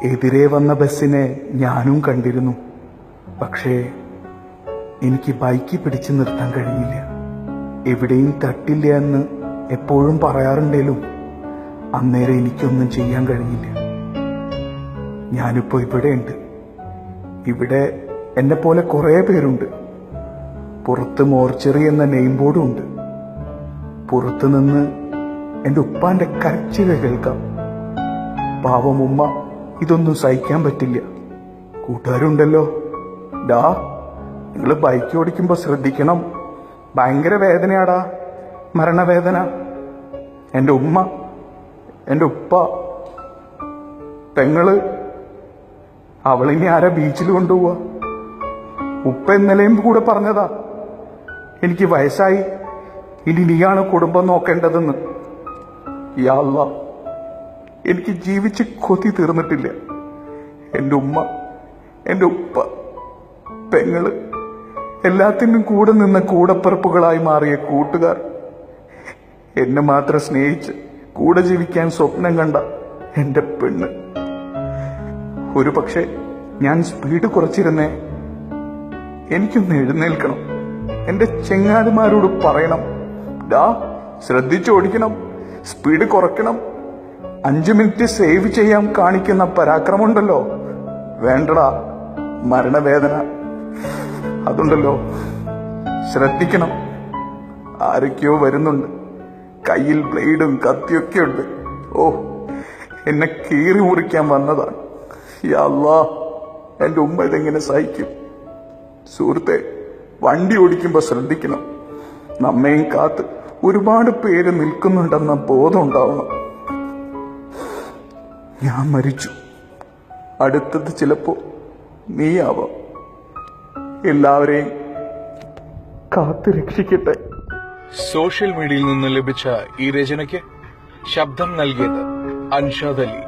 എതിരെ വന്ന ബസ്സിനെ ഞാനും കണ്ടിരുന്നു. പക്ഷേ എനിക്ക് ബൈക്ക് പിടിച്ചു നിർത്താൻ കഴിഞ്ഞില്ല. എവിടെയും തട്ടില്ല എന്ന് എപ്പോഴും പറയാറുണ്ടേലും അന്നേരം എനിക്കൊന്നും ചെയ്യാൻ കഴിഞ്ഞില്ല. ഞാനിപ്പോ ഇവിടെയുണ്ട്. ഇവിടെ എന്നെ പോലെ കുറെ പേരുണ്ട്. പുറത്ത് മോർച്ചറി എന്ന നെയിം ബോർഡും ഉണ്ട്. പുറത്തു നിന്ന് എന്റെ ഉപ്പാന്റെ കരച്ചിൽ കേൾക്കാം. പാവം ഉമ്മ ഇതൊന്നും സഹിക്കാൻ പറ്റില്ല. കൂട്ടുകാരുണ്ടല്ലോ, ഡാ നിങ്ങൾ ബൈക്ക് ഓടിക്കുമ്പോ ശ്രദ്ധിക്കണം, ഭയങ്കര വേദനയാടാ, മരണവേദന. എന്റെ ഉമ്മ, എന്റെ ഉപ്പ, പെങ്ങള്, അവളിനി ആരാ ബീച്ചിൽ കൊണ്ടുപോവാ? ഉപ്പ ഇന്നലെയും കൂടെ പറഞ്ഞതാ, എനിക്ക് വയസ്സായി, ഇനി നീയാണ് കുടുംബം നോക്കേണ്ടതെന്ന്. യാ അല്ലാ, എനിക്ക് ജീവിച്ച് കൊതി തീർന്നിട്ടില്ല. എന്റെ ഉമ്മ, എന്റെ ഉപ്പ, പെങ്ങള്, എല്ലാത്തിനും കൂടെ നിന്ന കൂടപ്പിറപ്പുകളായി മാറിയ കൂട്ടുകാർ, എന്നെ മാത്രം സ്നേഹിച്ച് കൂടെ ജീവിക്കാൻ സ്വപ്നം കണ്ട എന്റെ പെണ്ണ്. ഒരു പക്ഷെ ഞാൻ സ്പീഡ് കുറച്ചിരുന്നേ, എനിക്കൊന്ന് എഴുന്നേൽക്കണം, എന്റെ ചെങ്ങാതിമാരോട് പറയണം, ഡാ ശ്രദ്ധിച്ചോടിക്കണം, സ്പീഡ് കുറയ്ക്കണം, 5 മിനിറ്റ് സേവ് ചെയ്യാൻ കാണിക്കുന്ന പരാക്രമമുണ്ടല്ലോ, വേണ്ടടാ മരണവേദന, അതുണ്ടല്ലോ, ശ്രദ്ധിക്കണം. ആരൊക്കെയോ വരുന്നുണ്ട്, കയ്യിൽ ബ്ലേഡും കത്തിയൊക്കെ ഉണ്ട്. ഓ, എന്നെ കീറി മുറിക്കാൻ വന്നതാണ്. യാ അല്ലാ, എന്റെ ഉമ്മ ഇതെങ്ങനെ സഹിക്കും? സുഹൃത്തെ, വണ്ടി ഓടിക്കുമ്പോ ശ്രദ്ധിക്കണം. നമ്മയും കാത്ത് ഒരുപാട് പേര് നിൽക്കുന്നുണ്ടെന്ന ബോധം ഉണ്ടാവണം. ഞാൻ മരിച്ചു, അടുത്തത് ചിലപ്പോ നീയാവാം. എല്ലാവരെയും കാത്ത് രക്ഷിക്കട്ടെ. സോഷ്യൽ മീഡിയയിൽ നിന്ന് ലഭിച്ച ഈ രചനയ്ക്ക് ശബ്ദം നൽകിയത് അൻഷാദ് അലി.